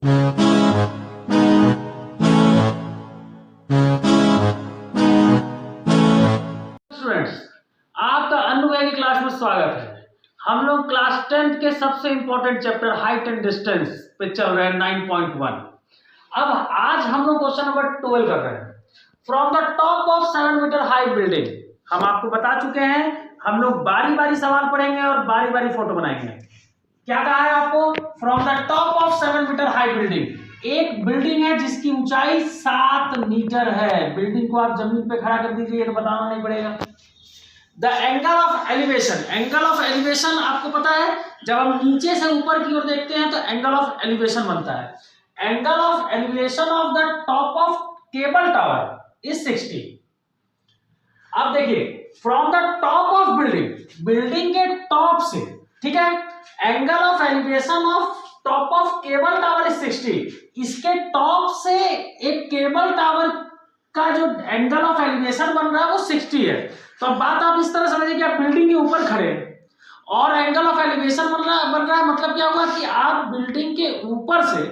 Students, आपका अनुभव की क्लास में स्वागत है। हम लोग क्लास 10th के सबसे important chapter height and distance पे चल रहे हैं 9.1। अब आज हम लोग क्वेश्चन नंबर 12 कर रहे हैं। From the top of 7 meter high building. हम आपको बता चुके हैं, हम लोग बारी बारी सवाल पढ़ेंगे और बारी बारी फोटो बनाएंगे। क्या कहा है आपको? From the top of 7 meter high building. एक बिल्डिंग है जिसकी ऊंचाई 7 मीटर है। बिल्डिंग को आप जमीन पे खड़ा कर दीजिए, ये तो बताना नहीं पड़ेगा। The angle of elevation. Angle of elevation आपको पता है, जब हम नीचे से ऊपर की ओर देखते हैं तो एंगल ऑफ एलिवेशन बनता है। Angle of elevation of the top of cable tower is 60। अब देखिए, from the top of building, building के टॉप से, ठीक है, angle of elevation of top of cable tower is 60। इसके टॉप से एक केबल टावर का जो एंगल ऑफ एलिवेशन बन रहा है वो 60 है। तो अब बात आप इस तरह समझिए कि आप बिल्डिंग के ऊपर खड़े हैं और एंगल ऑफ एलिवेशन बन रहा है। मतलब क्या हुआ कि आप बिल्डिंग के ऊपर से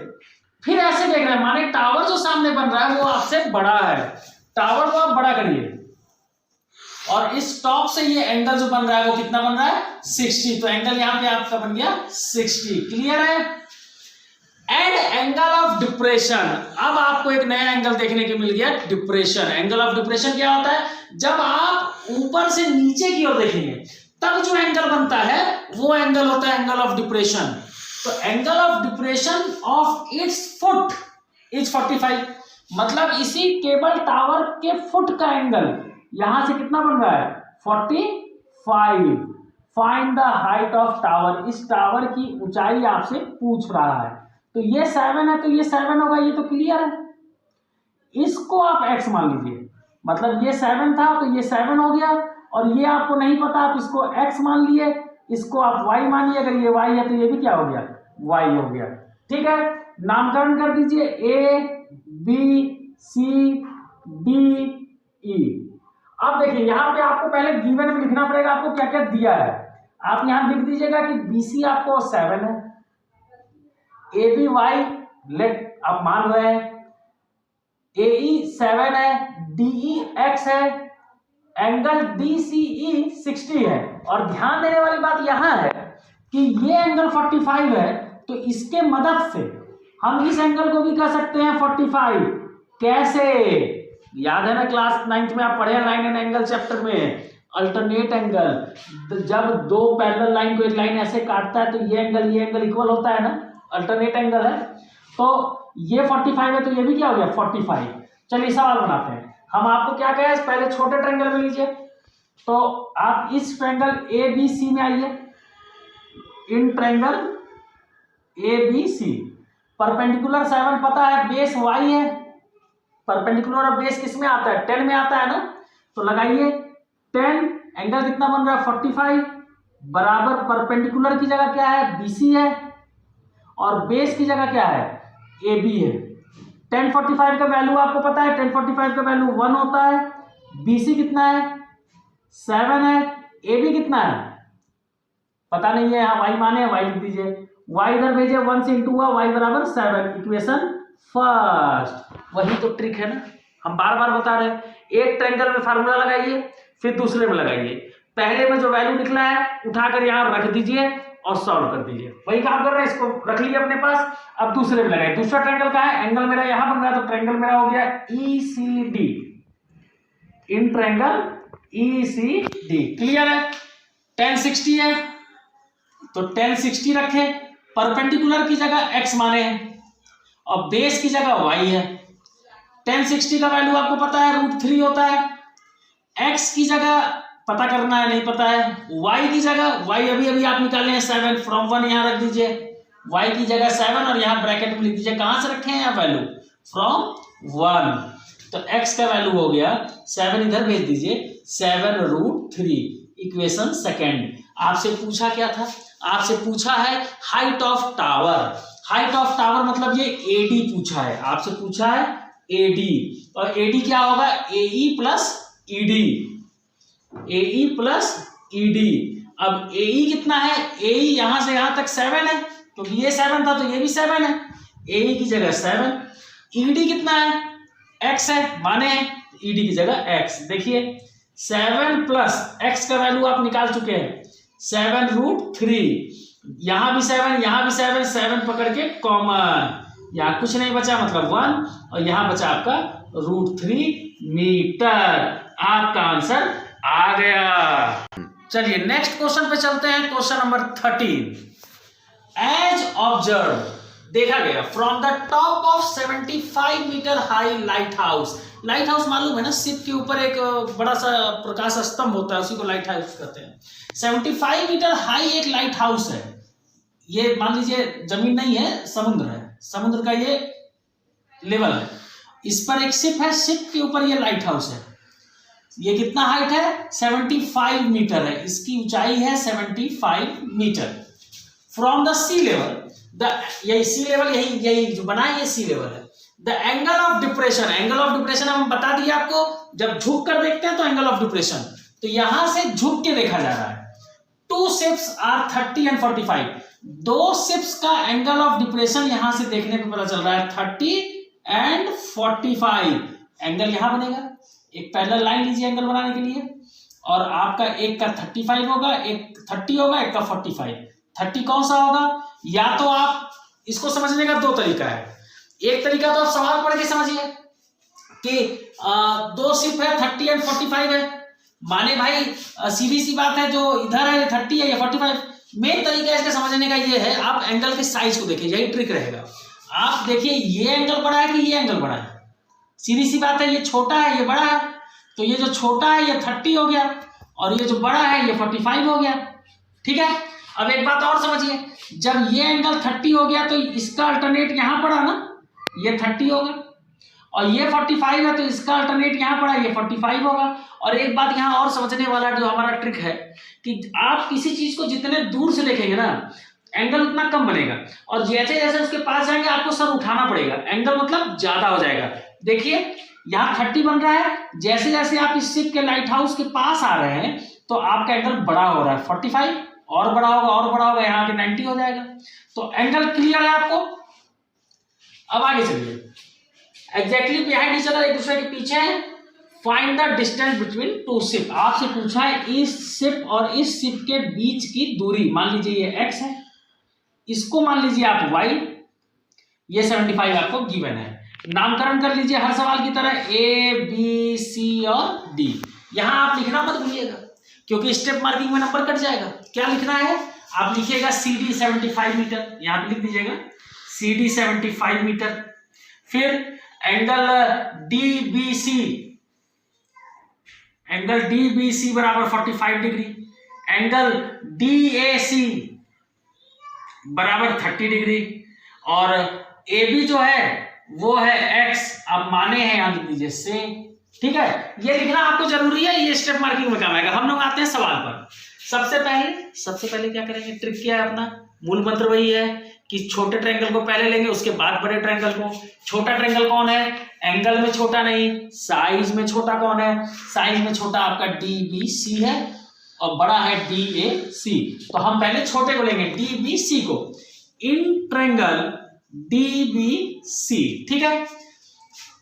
फिर ऐसे देख रहे हैं, माने टावर जो सामने बन रहा है वो आपसे बड़ा है। टावर को आप बड़ा करिए और इस टॉप से ये एंगल जो बन रहा है वो कितना बन रहा है? 60। तो एंगल यहां पे आपका बन गया 60। क्लियर है? And angle of depression. अब आपको एक नया एंगल देखने को मिल गया, डिप्रेशन। एंगल ऑफ डिप्रेशन क्या होता है? जब आप ऊपर से नीचे की ओर देखेंगे तब जो एंगल बनता है वो एंगल होता है एंगल ऑफ डिप्रेशन। तो angle of depression of its foot is 45। मतलब इसी केबल टावर के फुट का एंगल यहां से कितना बन रहा है? 45। Find the height of tower. इस टावर की ऊंचाई आपसे पूछ रहा है। तो ये 7 है तो ये 7 होगा, ये तो क्लियर है। इसको आप x मान लीजिए, मतलब ये 7 था तो ये 7 हो गया, और ये आपको नहीं पता, आप इसको x मान लिए, इसको आप y मानिए। अगर ये y है तो ये भी क्या हो गया? y हो गया। ठीक है, नामकरण कर दीजिए A B C D E। अब देखिए, यहां पे आपको पहले गिवन में लिखना पड़ेगा आपको क्या क्या दिया है। आप यहां लिख दीजिएगा कि BC आपको 7 है, AB Y लेट आप मान रहे हैं, AE 7 है, DE X है, एंगल DCE 60 है। और ध्यान देने वाली बात यहां है कि ये एंगल 45 है, तो इसके मदद से हम इस एंगल को भी कर सकते हैं 45। कैसे? याद है ना, क्लास 9th में आप पढ़े हैं लाइन एंड एंगल चैप्टर में, अल्टरनेट एंगल। जब दो पैरेलल लाइन को एक लाइन ऐसे काटता है तो ये एंगल इक्वल होता है ना, अल्टरनेट एंगल है। तो ये 45 है तो ये भी क्या हो गया? 45। चलिए सवाल बनाते हैं। हम आपको क्या कहे, पहले छोटे ट्रायंगल में लीजिए। तो आप इस ट्रायंगल ABC में आइए, इन ट्रायंगल ABC। परपेंडिकुलर 7 पता है, बेस y है। परपेंडिकुलर और बेस किस में आता है? 10 में आता है ना। तो लगाइए 10, एंगल कितना बन रहा है? 45 बराबर परपेंडिकुलर की जगह क्या है? BC है, और बेस की जगह क्या है? AB है। 1045 का वैल्यू आपको पता है, 1045 का वैल्यू 1 होता है। BC कितना है? 7 है। AB कितना है? पता नहीं है, यहाँ y माने, y लिख दीजिए। y इधर भेजिए, 1 से इंटू हुआ, y बराबर 7। Equation first. वही तो ट्रिक है ना, हम बार बार बता रहे हैं। एक ट्रायंगल में फार्मूला लगाइए, फिर दूसरे में लगाइए। पहले में जो वैल्यू निकला है उठाकर यहां रख दीजिए और सॉल्व कर दीजिए। वही काम कर रहे हैं, इसको रख लिए अपने पास। अब दूसरे में लगाइए। दूसरा ट्रायंगल का है, एंगल मेरा यहां बन रहा है तो ट्रायंगल मेरा हो गया ECD। In triangle ECD। Clear है? 1060 है तो 1060 रखें, परपेंडिकुलर की जगह x माने हैं और बेस की जगह y है। 1060 का वैल्यू आपको पता है √3 होता है। x की जगह पता करना है, नहीं पता है। y की जगह, y अभी अभी आप निकाले हैं 7, फ्रॉम 1 यहां रख दीजिए। y की जगह 7 और यहां ब्रैकेट में लिख दीजिए कहां से रखे हैं यहाँ वैल्यू? फ्रॉम 1। तो x का वैल्यू हो गया 7, इधर भेज दीजिए 7√3। Equation second. आपसे पूछा क्या था? आपसे पूछा है height of tower. Height of tower मतलब ये AD पूछा है, आपसे पूछा है AD। और AD क्या होगा? AE plus ED। AE plus ED। अब AE कितना है? AE यहां से यहां तक 7 है, क्योंकि ये 7 था तो ये भी 7 है। AE की जगह 7, ED कितना है, x है, माने ED की जगह x। देखिए 7 प्लस x का वैल्यू आप निकाल चुके हैं 7√3, यहां भी 7, यहां भी 7, 7 पकड़ के कॉमन, यहां कुछ नहीं बचा मतलब 1, और यहां बचा आपका √3 मीटर। आपका आंसर आ गया। चलिए नेक्स्ट क्वेश्चन पे चलते हैं, क्वेश्चन नंबर 13। एज ऑब्जर्व, देखा गया from the top of 75 meter high lighthouse. Lighthouse मालूम है ना, शिप के ऊपर एक बड़ा सा प्रकाश स्तंभ होता है, उसी को लाइट हाउस कहते हैं। 75 मीटर हाई एक लाइट हाउस है। ये मान लीजिए जमीन नहीं है, समुद्र है, समुद्र का ये लेवल है, इस पर एक शिप है, शिप के ऊपर ये लाइट हाउस है। ये कितना हाइट है, 75 मीटर है, इसकी ऊंचाई है 75 meter. From the sea level, यही सी लेवल, यही जो बना है ये सी लेवल है। The angle of depression, angle of depression हम बता दिया आपको, जब झुक कर देखते हैं तो एंगल ऑफ डिप्रेशन, तो यहां से झुक के देखा जा रहा है। टू शिप्स आर 30 एंड 45, दो शिप्स का एंगल ऑफ डिप्रेशन यहां से देखने पे पता चल रहा है 30 एंड 45। एंगल यहां बनेगा, एक पैरेलल लाइन लीजिए एंगल बनाने के लिए, और आपका एक का 35 होगा, एक 30 होगा, एक का 45। 30 कौन सा होगा, या तो आप इसको समझने का दो तरीका है। एक तरीका तो आप सवाल पढ़ के समझिए कि दो शिप है 30 एंड 45 है, माने भाई सीधी सी बात है, जो इधर है 30 है या 45। मेन तरीका इसका समझने का ये है, आप एंगल के साइज को देखिए, यही ट्रिक रहेगा। आप देखिए ये एंगल बड़ा है कि ये एंगल बड़ा है, सीधी सी बात है, ये छोटा है ये बड़ा है, तो ये जो छोटा है ये 30 हो गया, और ये जो बड़ा है ये 45 हो गया। ठीक है, अब एक बात और समझिए, जब ये एंगल 30 हो गया तो इसका अल्टरनेट यहां पड़ा ना, ये 30 होगा, और ये 45 है तो इसका अल्टरनेट यहां पड़ा, ये 45 होगा। और एक बात यहां और समझने वाला जो हमारा ट्रिक है कि आप किसी चीज को जितने दूर से देखेंगे ना, एंगल उतना कम बनेगा, और जैसे जैसे उसके पास जाएंगे आपको सर उठाना पड़ेगा, एंगल मतलब ज्यादा हो जाएगा। देखिए यहाँ 30 बन रहा है, जैसे जैसे आप इस शिप के लाइट हाउस के पास आ रहे हैं तो आपका एंगल बड़ा हो रहा है, 45 और बड़ा होगा और बड़ा होगा, यहाँ के 90 हो जाएगा। तो एंगल क्लियर है आपको। अब आगे चलिए, एग्जैक्टली बिहाइंड ईच अदर, एक दूसरे के पीछे है। Find the distance between two ship, आपसे पूछा है इस शिप और इस शिप के बीच की दूरी, मान लीजिए ये x है, इसको मान लीजिए आप y, ये 75 आपको गिवन है। नामकरण कर लीजिए हर सवाल की तरह A, B, C और D। यहां आप लिखना मत भूलिएगा क्योंकि स्टेप मार्किंग में नंबर कट जाएगा। क्या लिखना है, आप लिखिएगा CD 75 मीटर, यहां पे लिख दीजिएगा CD 75 मीटर। फिर एंगल DBC, एंगल DBC बराबर 45 डिग्री, एंगल DAC बराबर 30 डिग्री, और AB जो है वो है x, अब माने हैं यहां लिख दीजिए से। ठीक है, ये लिखना आपको जरूरी है, ये स्टेप मार्किंग में काम आएगा। हम लोग आते हैं सवाल पर। सबसे पहले क्या करेंगे, ट्रिक क्या है अपना, मूल मंत्र वही है कि छोटे ट्रायंगल को पहले लेंगे, उसके बाद बड़े ट्रायंगल को। छोटा ट्रायंगल कौन है, एंगल में छोटा नहीं, साइज में छोटा कौन है, साइज में छोटा आपका DBC है और बड़ा है DAC। तो हम पहले छोटे को लेंगे DBC को, इन ट्रायंगल DBC। ठीक है,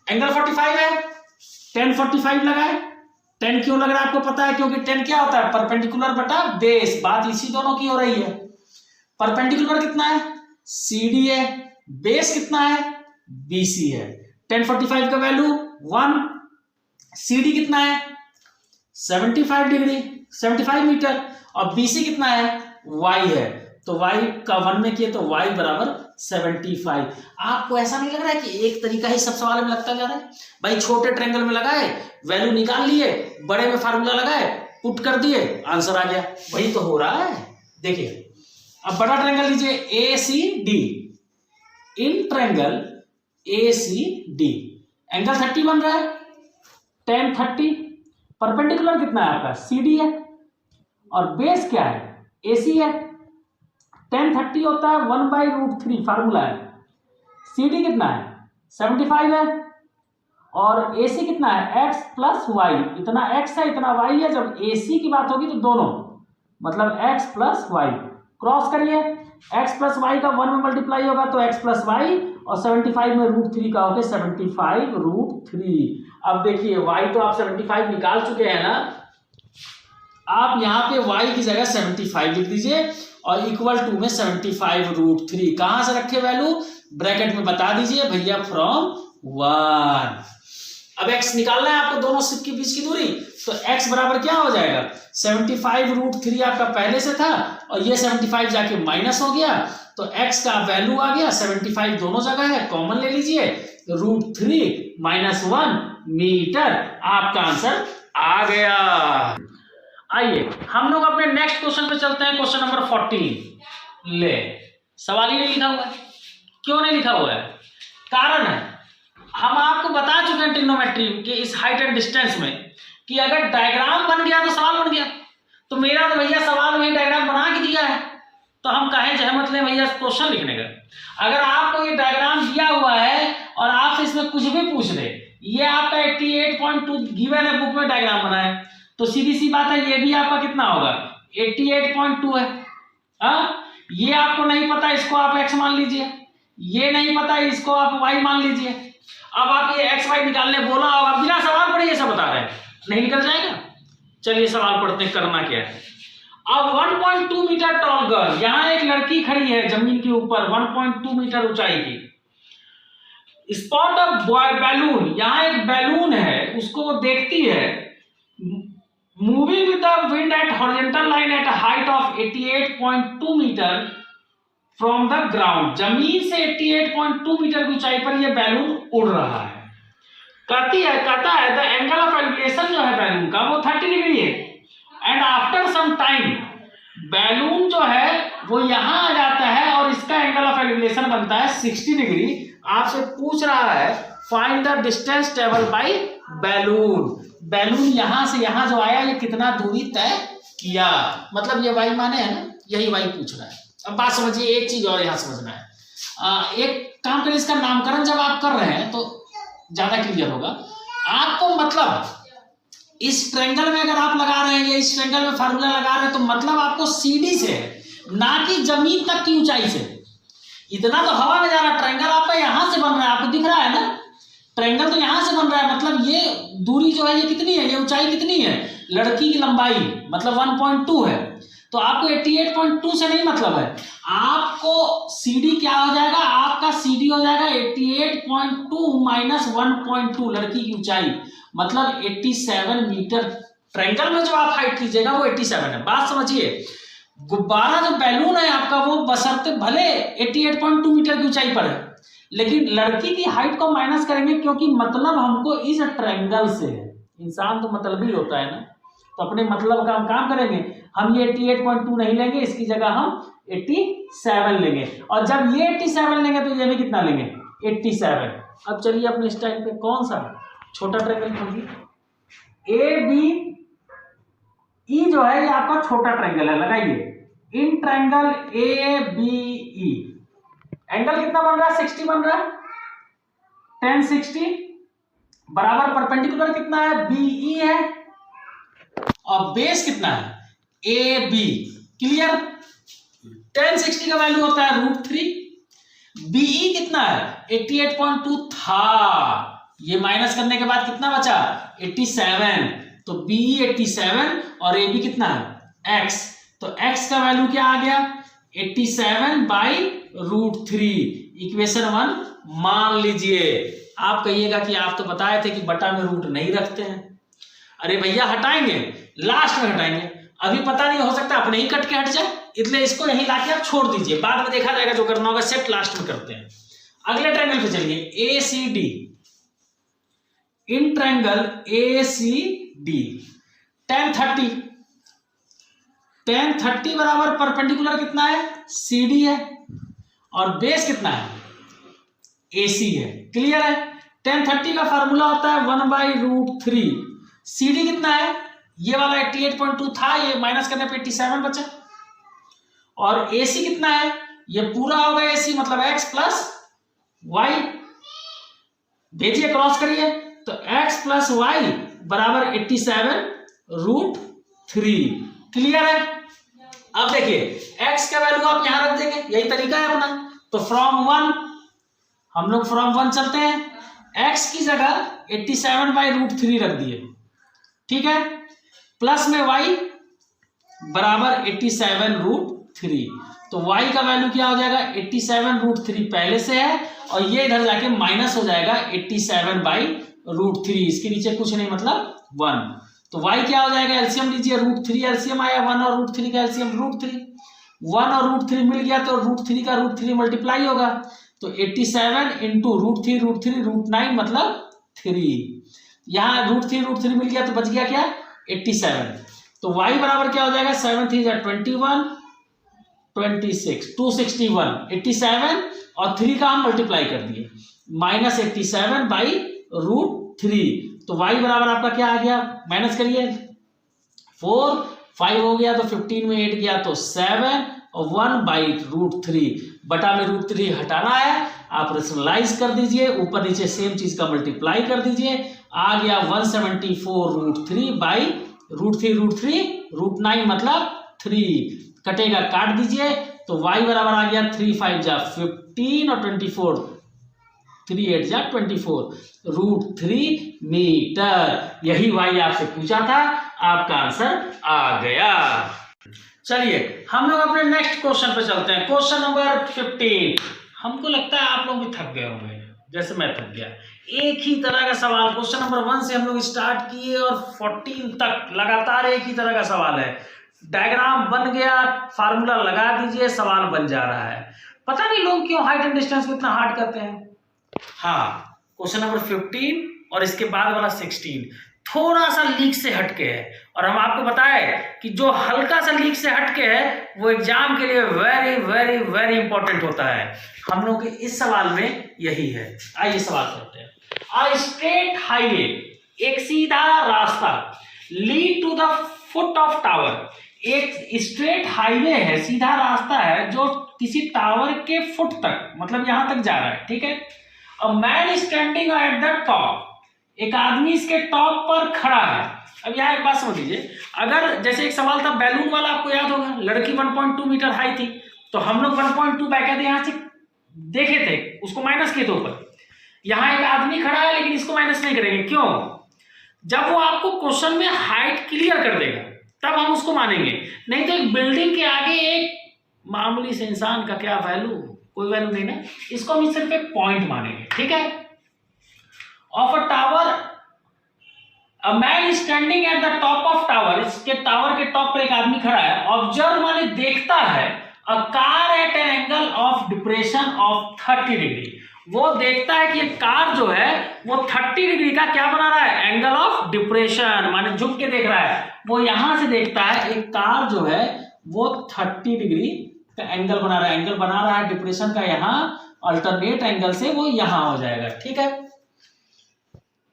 एंगल 45 है, tan 45 लगा है। tan क्यों लग रहा है आपको पता है, क्योंकि tan क्या होता है, परपेंडिकुलर बटा बेस। बात इसी दोनों की हो रही है। परपेंडिकुलर कितना है, CD है, बेस कितना है, BC है। tan 45 का वैल्यू 1, CD कितना है 75 डिग्री, 75 मीटर, और BC कितना है Y है, तो y का 1 में किए तो y बराबर 75। आपको ऐसा नहीं लग रहा है कि एक तरीका ही सब सवाल में लगता जा रहा है, भाई छोटे ट्रायंगल में लगाए वैल्यू निकाल लिए, बड़े में फार्मूला लगाए पुट कर दिए आंसर आ गया, वही तो हो रहा है। देखिए अब बड़ा ट्रायंगल लीजिए ACD, in triangle ACD angle 30 बन रहा है, tan 30, परपेंडिकुलर कितना है आपका CD है, और बेस क्या है AC है। tan 30 होता है 1/√3 फार्मूला है, CD कितना है 75 है, और AC कितना है x प्लस y, इतना x है इतना y है। जब AC की बात होगी तो दोनों मतलब x प्लस y क्रॉस करिए, x प्लस वाई का 1 में मल्टीप्लाई होगा तो x प्लस वाई, और 75 में √3 का होगा 75 √3। अब देखिए y तो आप 75 निकाल चुके हैं ना, आप यहाँ पे y की जगह 75 लिख दीजिए और इक्वल टू में 75 √3 कहां से रखे वैल्यू, ब्रैकेट में बता दीजिए भैया फ्रॉम 1। अब x निकालना है आपको दोनों सिप के बीच की दूरी, तो x बराबर क्या हो जाएगा 75 √3 आपका पहले से था और ये 75 जाके माइनस हो गया, तो x का वैल्यू आ गया 75 दोनों जगह है, कॉमन ले लीजिए, √3 - 1 मीटर आपका आंसर आ गया। आइए हम लोग अपने नेक्स्ट क्वेश्चन पे चलते हैं, क्वेश्चन नंबर 14। ले सवाल ही नहीं लिखा हुआ है, क्यों नहीं लिखा हुआ है, कारण है हम आपको बता चुके हैं ट्रिग्नोमेट्री के इस हाइट एंड डिस्टेंस में कि अगर डायग्राम बन गया तो सवाल बन गया। तो मेरा तो भैया सवाल में डायग्राम बना के दिया है, तो हम कहें जहमत लें भैया क्वेश्चन लिखने का। अगर आपको ये डायग्राम दिया हुआ है और आपसे इसमें कुछ भी पूछ दे, ये आपका 88.2 गिवन है, बुक में डायग्राम बना है, तो सीधी सी बात है ये भी आपका कितना होगा 88.2 है। ये आपको नहीं पता, इसको आप x मान लीजिए, ये नहीं पता इसको आप y मान लीजिए। अब आप ये x y निकालने बोला होगा, बिना सवाल पढ़े ये सब बता रहे हैं, नहीं निकल जाएगा। चलिए सवाल पढ़ते हैं, करना क्या है। अब 1.2 मीटर टॉल गर्ल, यहां एक लड़की खड़ी है जमीन के ऊपर 1.2 मीटर ऊंचाई की। स्पॉट ऑफ बैलून, यहां एक बैलून है उसको वो देखती है, moving with the wind at horizontal line at height of 88.2 meter from the ground. जमीन से 88.2 मीटर की ऊंचाई पर यह बैलून उड़ रहा है। कहता है द एंगल ऑफ एलिवेशन जो है बैलून का वो 30 डिग्री है, and after some time balloon जो है वो यहां आ जाता है और इसका एंगल ऑफ एलिवेशन बनता है 60 डिग्री। आपसे पूछ रहा है find the distance travel by balloon. Balloon यहां से यहां जो आया ये कितना दूरी तय किया, मतलब ये वाई माने है ना, यही वाई पूछ रहा है। अब बात समझिए, एक चीज और यहां समझना है। एक काम करें, इसका नामकरण जब आप कर रहे हैं तो ज्यादा क्लियर होगा आपको। मतलब इस ट्रायंगल में अगर आप लगा रहे हैं या इस ट्रायंगल में फार्मूला लगा रहे हैं तो मतलब आपको सीडी से है, ना कि जमीन तक की ऊंचाई से। इतना तो हवा में जा रहा है, ट्रायंगल आपका यहां से बन रहा है, आपको दिख रहा है ना, ट्रायंगल तो यहां से बन रहा है, मतलब ये दूरी जो है ये कितनी है, ये ऊंचाई कितनी है, लड़की की लंबाई मतलब 1.2 है। तो आपको 88.2 से नहीं मतलब है, आपको CD क्या हो जाएगा, आपका CD हो जाएगा 88.2 - 1.2 लड़की की ऊंचाई मतलब 87 मीटर। ट्रायंगल में जो आप हाइट लीजिएगा वो 87 है। बात समझिए, गुब्बारा जो बैलून है आपका वो बशर्ते भले 88.2 मीटर की ऊंचाई पर है, लेकिन लड़की की हाइट को माइनस करेंगे क्योंकि मतलब हमको इस ट्रायंगल से है। इंसान तो मतलबी होता है ना, तो अपने मतलब का हम काम करेंगे। हम ये 88.2 नहीं लेंगे, इसकी जगह हम 87 लेंगे, और जब ये 87 लेंगे तो ये भी कितना लेंगे 87। अब चलिए अपने स्टाइल पे कौन सा छोटा ट्रायंगल खोलिए। AB E जो है ये आपका छोटा ट्रायंगल है, लगाइए इन ट्रायंगल ABE एंगल कितना बन रहा है 60 बन रहा है, tan 60 बराबर परपेंडिकुलर कितना है BE है और बेस कितना है AB। क्लियर, tan 60 का वैल्यू होता है √3, BE कितना है 88.2 था, ये माइनस करने के बाद कितना बचा 87, तो BE 87 और AB कितना है x, तो x का वैल्यू क्या आ गया 87/√3। इक्वेशन 1 मान लीजिए। आप कहिएगा कि आप तो बताए थे कि बटा में रूट नहीं रखते हैं। अरे भैया हटाएंगे, लास्ट में हटाएंगे, अभी पता नहीं, हो सकता अपने ही कट के हट जाए, इसलिए इसको यहीं लाके आप छोड़ दीजिए, बाद में देखा जाएगा जो करना होगा, सेट लास्ट में करते हैं। अगले ट्रायंगल पे चलिए ACD, in triangle ACD tan 30 बराबर परपेंडिकुलर कितना है CD है और बेस कितना है AC है। क्लियर है, tan 30 का फार्मूला होता है 1/√3। CD कितना है, ये वाला 88.2 था, ये माइनस करने पे 87 बचा, और AC कितना है, ये पूरा होगा AC मतलब x प्लस y, भेजिए क्रॉस करिए, तो x प्लस y बराबर 87/√3। क्लियर है, अब देखिए x का वैल्यू आप यहां रख देंगे, यही तरीका है अपना। तो फ्रॉम 1 हम लोग फ्रॉम 1 चलते हैं, x की जगह 87/√3 रख दिए, ठीक है, प्लस में y बराबर 87√3। तो y का वैल्यू क्या हो जाएगा, 87√3 पहले से है और ये इधर जाके माइनस हो जाएगा 87/√3, इसके नीचे कुछ नहीं मतलब 1। तो y क्या हो जाएगा, एलसीएम लीजिए, √3 एलसीएम आया, 1 और √3 का एलसीएम √3, 1 और √3 मिल गया तो √3 का √3 मल्टीप्लाई होगा, तो 87 इंटू √3 √9 मतलब 3, यहाँ √3 मिल गया तो बच गया क्या 87। तो y बराबर क्या हो जाएगा, 7 3 21 26 261, 87 और 3 का हम मल्टीप्लाई कर दिए, -87/√3। तो y बराबर आपका क्या आ गया, माइनस करिए, 4 5 हो गया तो 15 में 8 गया तो 7 और 1/√3, बटा में √3 हटाना है, आप रेशनलाइज कर दीजिए, ऊपर नीचे सेम चीज का मल्टीप्लाई कर दीजिए, आ गया 174√3/√3 √9 मतलब 3, कटेगा काट दीजिए, तो y बराबर आ गया 3 5 जा 15 और 24 3 8 जा 24 √3 मीटर। यही y आपसे पूछा था, आपका आंसर आ गया। चलिए हम लोग अपने नेक्स्ट क्वेश्चन पे चलते हैं, क्वेश्चन नंबर 15। हमको लगता है आप लोग भी थक गए होंगे जैसे मैं थक गया, एक ही तरह का सवाल, क्वेश्चन नंबर 1 से हम लोग स्टार्ट किए और 14 तक लगातार एक ही तरह का सवाल है, डायग्राम बन गया, फार्मूला लगा दीजिए, सवाल बन जा रहा है। पता नहीं लोग क्यों हाइट एंड डिस्टेंस को इतना हार्ड करते हैं। हाँ, क्वेश्चन नंबर 15 और इसके बाद वाला 16 थोड़ा सा लीक से हटके है, और हम आपको बताएं कि जो हल्का सा लीक से हटके है वो एग्जाम के लिए वेरी वेरी वेरी इंपॉर्टेंट होता है। हम लोग के इस सवाल में यही है। आइए सवाल करते हैं। अ स्ट्रेट हाईवे, एक सीधा रास्ता, lead to the foot of tower, एक स्ट्रेट हाईवे है, सीधा रास्ता है जो किसी टावर के फुट तक, मतलब यहां तक जा रहा है, ठीक है। A man standing at the top, एक आदमी इसके टॉप पर खड़ा है। अब यहाँ एक बात समझ लीजिए, अगर जैसे एक सवाल था बैलून वाला, आपको याद होगा, लड़की 1.2 मीटर हाई थी, तो हम लोग 1.2 बैक यहां से देखे थे, उसको माइनस किए थे ऊपर। यहाँ एक आदमी खड़ा है लेकिन इसको माइनस नहीं करेंगे, क्यों? जब वो आपको क्वेश्चन में हाइट क्लियर कर देगा तब हम उसको मानेंगे, नहीं तो एक बिल्डिंग के आगे एक मामूली से इंसान का क्या वैल्यू, कोई वैल्यू नहीं ना, इसको हम सिर्फ एक पॉइंट मानेंगे, ठीक है। Of a tower, a man standing at the top of tower, इसके टावर के टॉप पर एक आदमी खड़ा है। ऑब्जर्व माने देखता है, a car eight an angle of depression of 30 degree, वो देखता है कि कार जो है वो 30 डिग्री का क्या बना रहा है, एंगल ऑफ डिप्रेशन, माने झुक के देख रहा है। वो यहां से देखता है एक कार जो है वो 30 डिग्री का एंगल बना रहा है, एंगल बना रहा है डिप्रेशन का, यहां अल्टरनेट एंगल से वो यहां हो जाएगा, ठीक है।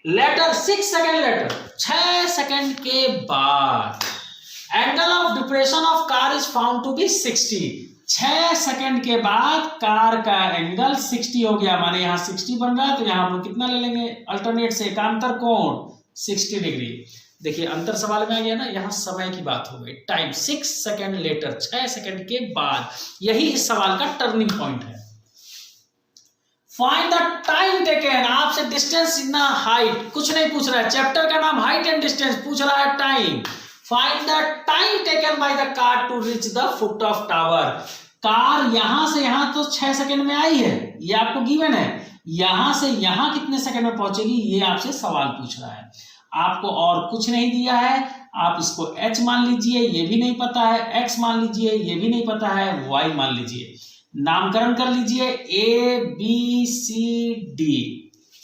लेटर 6 सेकेंड लेटर, 6 सेकेंड के बाद angle of depression of car is found to be 60, 6 second के बाद कार का एंगल 60 हो गया, माने यहां 60 बन रहा है, तो यहां हम लोग कितना ले लेंगे, अल्टरनेट से एकांतर कोण 60 डिग्री। देखिए अंतर सवाल में आ गया ना, यहां समय की बात हो गई, टाइम 6 सेकेंड लेटर, 6 सेकेंड के बाद, यही इस सवाल का टर्निंग पॉइंट है। फाइंड द टाइम टेकन, आपसे डिस्टेंस इतना, हाइट कुछ नहीं पूछ रहा है, चैप्टर का नाम हाइट एंड डिस्टेंस, पूछ रहा है time. Find the time taken by the car to reach the foot of tower, car यहां से यहां तो 6 सेकेंड में आई है, ये आपको गिवन है, यहां से यहां कितने सेकेंड में पहुंचेगी, ये आपसे सवाल पूछ रहा है। आपको और कुछ नहीं दिया है, आप इसको h मान लीजिए, ये भी नहीं पता है, x मान लीजिए, ये भी नहीं पता है, y मान लीजिए, नामकरण कर लीजिए A B C D,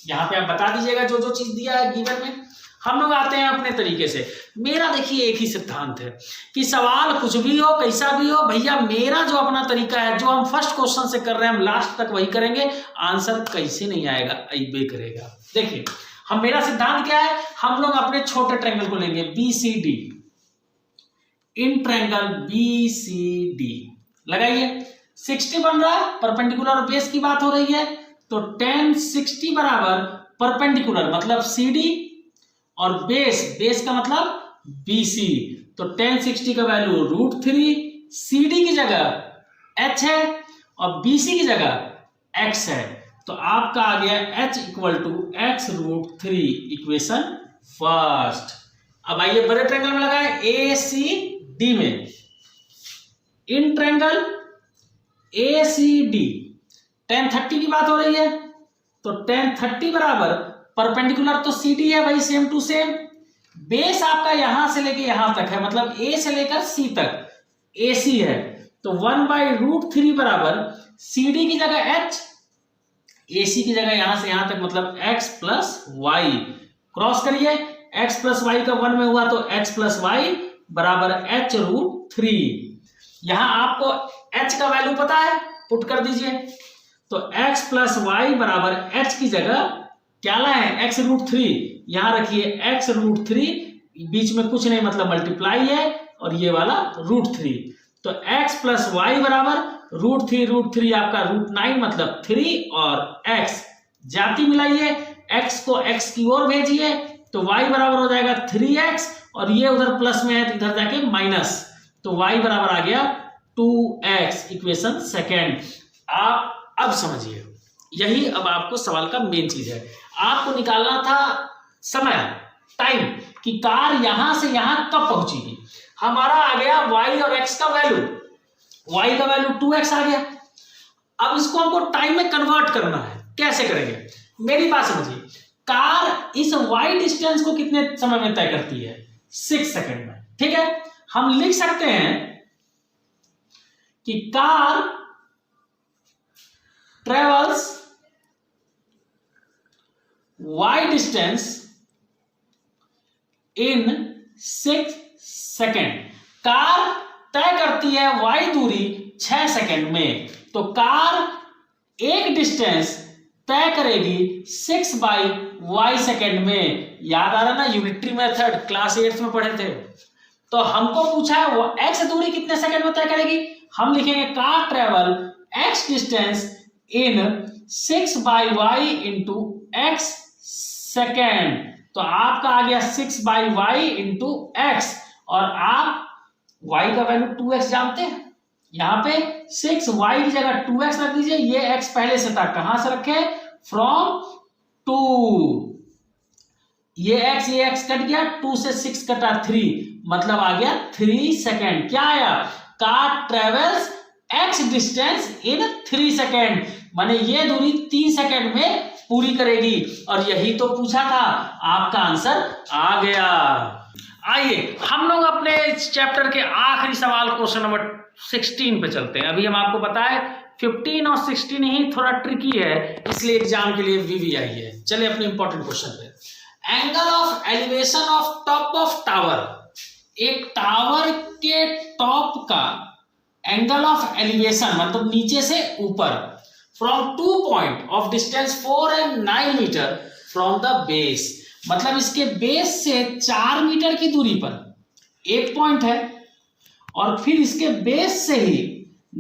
यहाँ पे आप बता दीजिएगा जो जो चीज दिया है गिवन में। हम लोग आते हैं अपने तरीके से। मेरा देखिए एक ही सिद्धांत है कि सवाल कुछ भी हो, कैसा भी हो, भैया मेरा जो अपना तरीका है, जो हम फर्स्ट क्वेश्चन से कर रहे हैं हम लास्ट तक वही करेंगे, आंसर कैसे नहीं आएगा, अइबे करेगा। देखिए हम, मेरा सिद्धांत क्या है, हम लोग अपने छोटे ट्रायंगल को लेंगे BCD, इन ट्रायंगल BCD लगाइए, 60 बन रहा है, परपेंडिकुलर बेस की बात हो रही है, तो tan 60 बराबर परपेंडिकुलर मतलब CD और बेस का मतलब BC, तो tan 60 का वैल्यू √3, सी डी की जगह एच है और बी सी की जगह एक्स है, तो आपका आ गया H equal to X root 3, equation first. अब आइए बड़े ट्रायंगल में लगाए ए सी डी में, in triangle A C D tan 30 की बात हो रही है, तो tan 30 बराबर परपेंडिकुलर तो सी डी है भाई, सेम टू सेम। बेस आपका यहां से लेके यहां तक है, मतलब ए से लेकर सी तक ए सी है, तो 1/√3 बराबर सी डी की जगह एच, ए सी की जगह यहां से यहां तक मतलब x प्लस वाई। क्रॉस करिए, x प्लस वाई का 1 में हुआ तो x प्लस वाई बराबर h√3। यहां आपको h का वैल्यू पता है, पुट कर दीजिए, तो x प्लस वाई बराबर h की जगह क्या लाए x√3, यहां रखिए x√3, बीच में कुछ नहीं मतलब मल्टीप्लाई है और ये वाला √3, तो x प्लस वाई बराबर √3 आपका √9 मतलब 3 और x जाति मिलाइए, x को x की ओर भेजिए तो y बराबर हो जाएगा 3x और ये उधर प्लस में है तो इधर जाके माइनस, तो y बराबर आ गया 2x, इक्वेशन सेकेंड। आप अब समझिए, यही अब आपको सवाल का मेन चीज है, आपको निकालना था समय, टाइम, कि कार यहां से यहां कब पहुंचेगी। हमारा आ गया y और x का वैल्यू, y का वैल्यू 2x आ गया। अब इसको हमको टाइम में कन्वर्ट करना है, कैसे करेंगे मेरी बात समझिए। कार इस y डिस्टेंस को कितने समय में तय करती है, 6 सेकंड में, ठीक है। हम लिख सकते हैं कि car travels y distance in 6 second, car तय करती है y दूरी 6 सेकेंड में, तो कार एक डिस्टेंस तय करेगी 6/y सेकेंड में। याद आ रहा ना यूनिटरी मेथड, क्लास 8 में पढ़े थे। तो हमको पूछा है वो x दूरी कितने सेकेंड में तय करेगी, हम लिखेंगे car travel x distance in 6/y into x second, तो आपका आ गया 6/y इंटू x, और आप y का वैल्यू 2x जानते हैं, यहां पे 6y की जगह 2x रख दीजिए, ये x पहले से था, कहां से रखे, फ्रॉम 2, ये x कट गया, 2 से 6 कटा 3, मतलब आ गया 3 सेकेंड। क्या आया, car travels x distance in 3 second, माने ये दूरी 3 सेकेंड में पूरी करेगी, और यही तो पूछा था, आपका आंसर आ गया। आइए हम लोग अपने इस चैप्टर के आखिरी सवाल क्वेश्चन नंबर 16 पे चलते हैं। अभी हम आपको बताए 15 और 16 ही थोड़ा ट्रिकी है, इसलिए एग्जाम के लिए VVI है। चलिए अपने इंपॉर्टेंट क्वेश्चन पे, angle of elevation of top of tower, एक टावर के टॉप का एंगल ऑफ एलिवेशन मतलब नीचे से ऊपर, from 2 point of distance 4 and 9 meter from the base, मतलब इसके बेस से 4 मीटर की दूरी पर एक पॉइंट है, और फिर इसके बेस से ही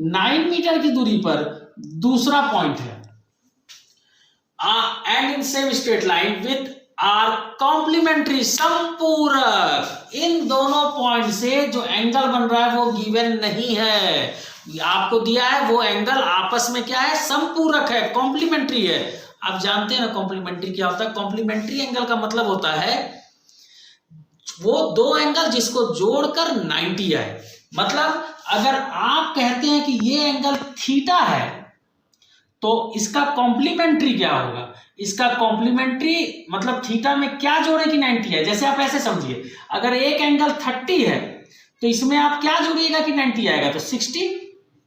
9 मीटर की दूरी पर दूसरा पॉइंट है, and in same straight line with are complementary, समपूरक। इन दोनों पॉइंट से जो एंगल बन रहा है वो गिवन नहीं है, आपको दिया है वो एंगल आपस में क्या है, समपूरक है, कॉम्प्लीमेंट्री है। आप जानते हैं ना कॉम्प्लीमेंट्री क्या होता है, कॉम्प्लीमेंट्री एंगल का मतलब होता है वो दो एंगल जिसको जोड़कर 90 आए। मतलब अगर आप कहते हैं कि ये एंगल थीटा है तो इसका कॉम्प्लीमेंट्री क्या होगा, इसका कॉम्प्लीमेंट्री मतलब थीटा में क्या जोड़े कि 90 है। जैसे आप ऐसे समझिए, अगर एक एंगल 30 है तो इसमें आप क्या जोड़िएगा कि 90 आएगा, तो 60,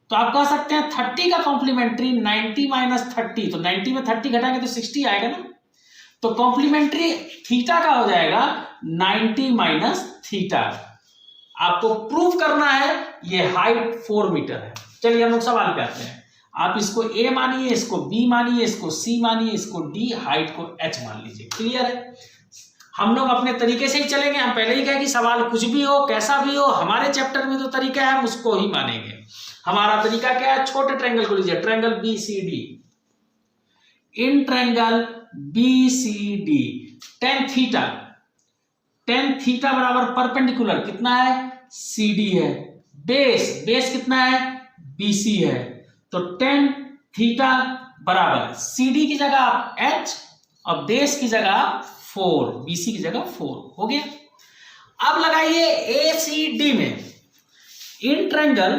तो आप कह सकते हैं 30 का कॉम्प्लीमेंट्री 90 माइनस 30, तो 90 में 30 घटाएंगे तो 60 आएगा ना, तो कॉम्प्लीमेंट्री थीटा का हो जाएगा 90 माइनस थीटा। आपको प्रूव करना है ये हाइट 4 मीटर है। चलिए हम लोग सवाल पे आते हैं, आप इसको A मानिए, इसको B मानिए, इसको C मानिए, इसको D, हाइट को H मान लीजिए। क्लियर है, हम लोग अपने तरीके से ही चलेंगे। हम पहले ही कहे कि सवाल कुछ भी हो कैसा भी हो, हमारे चैप्टर में जो तरीका है हम उसको ही मानेंगे। हमारा तरीका क्या है, छोटे ट्रायंगल को लीजिए, triangle BCD, in triangle BCD tan theta बराबर परपेंडिकुलर कितना है, CD है, बेस कितना है, BC है, तो tan थीटा बराबर CD की जगह आप H और बेस की जगह आप 4, BC की जगह 4 हो गया। अब लगाइए ACD में, इन ट्रायंगल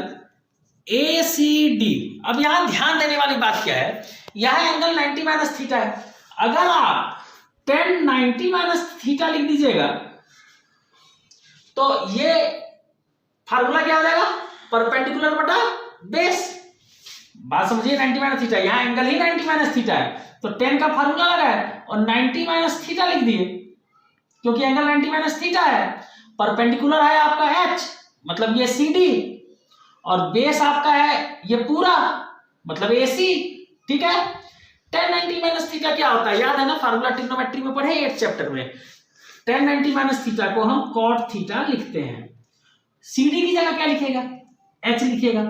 ACD। अब यहां ध्यान देने वाली बात क्या है, यह एंगल 90 माइनस थीटा है। अगर आप tan 90 माइनस थीटा लिख दीजिएगा तो ये फार्मूला क्या हो जाएगा, परपेंडिकुलर बटा बेस। बात समझिए, 90 माइनस थीटा, यहाँ एंगल ही 90 माइनस थीटा है, तो tan का फार्मूला लगा है और 90 माइनस थीटा लिख दिए, क्योंकि एंगल 90 माइनस थीटा है। परपेंडिकुलर है आपका H, मतलब ये CD, और बेस आपका है ये पूरा, मतलब AC, ठीक है। tan 90 माइनस थीटा क्या होता है, याद है ना, फार्मूला ट्रिग्नोमेट्री में पढ़े 8th चैप्टर में। tan 90 माइनस थीटा को हम cot थीटा लिखते हैं। CD की जगह क्या लिखेगा, H लिखेगा,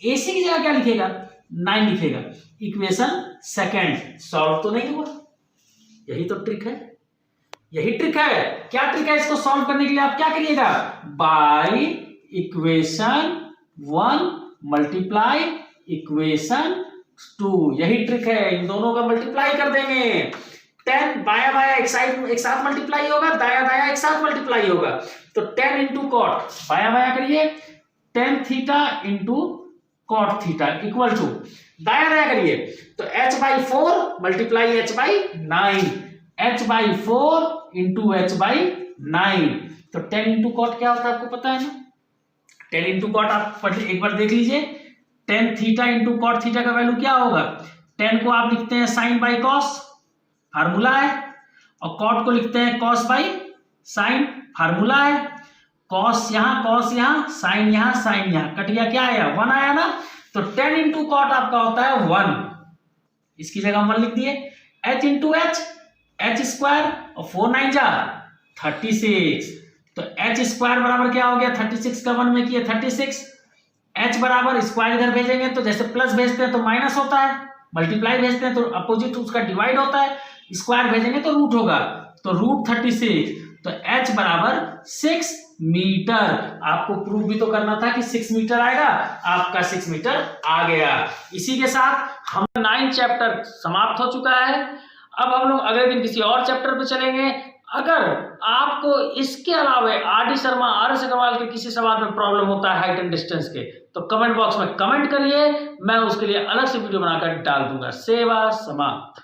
AC की जगह क्या लिखेगा, 9 लिखेगा। इक्वेशन सेकंड सॉल्व तो नहीं हुआ, यही तो ट्रिक है, यही ट्रिक है। क्या ट्रिक है, इसको सॉल्व करने के लिए आप क्या करिएगा, बाय इक्वेशन 1 मल्टीप्लाई इक्वेशन 2, यही ट्रिक है। इन दोनों का मल्टीप्लाई कर देंगे, tan बाया बाया एक साथ मल्टीप्लाई होगा, दाया दाया एक साथ मल्टीप्लाई होगा, तो tan इंटू कॉट, बाया बाया करिए, tan theta into cot theta equal to, दाया दाया करिए तो h by 4 multiply h by 9, h by 4 into h by 9, तो tan इंटू कॉट क्या होता है आपको पता है ना, tan इंटू कॉट आप एक बार देख लीजिए, tan theta into cot theta का वैल्यू क्या होगा, tan को आप लिखते हैं साइन बाई कॉस, फार्मूला है, और कॉट को लिखते हैं कॉस बाई साइन, फार्मूला है। कॉस यहाँ साइन यहाँ, कट गया, क्या आया, 1 आया ना, तो tan इंटू कॉट आपका होता है 1, इसकी जगह 1 लिख दिए। h इंटू h स्क्वायर और 4 9 जा 36, तो h स्क्वायर बराबर क्या हो गया, 36 का 1 में किए 36, h बराबर स्क्वायर इधर भेजेंगे तो जैसे प्लस भेजते हैं तो माइनस होता है, मल्टीप्लाई भेजते हैं तो अपोजिट उसका डिवाइड होता है, स्क्वायर भेजेंगे तो रूट होगा, तो रूट 36, तो h बराबर 6 मीटर। आपको प्रूव भी तो करना था कि 6 मीटर आएगा, आपका 6 मीटर आ गया। इसी के साथ हम 9 चैप्टर समाप्त हो चुका है। अब हम लोग अगले दिन किसी और चैप्टर पे चलेंगे। अगर आपको इसके अलावा RD शर्मा RS अग्रवाल के किसी सवाल में प्रॉब्लम होता है हाइट एंड डिस्टेंस के, तो कमेंट बॉक्स में कमेंट करिए, मैं उसके लिए अलग से वीडियो बनाकर डाल दूंगा। सेवा समाप्त।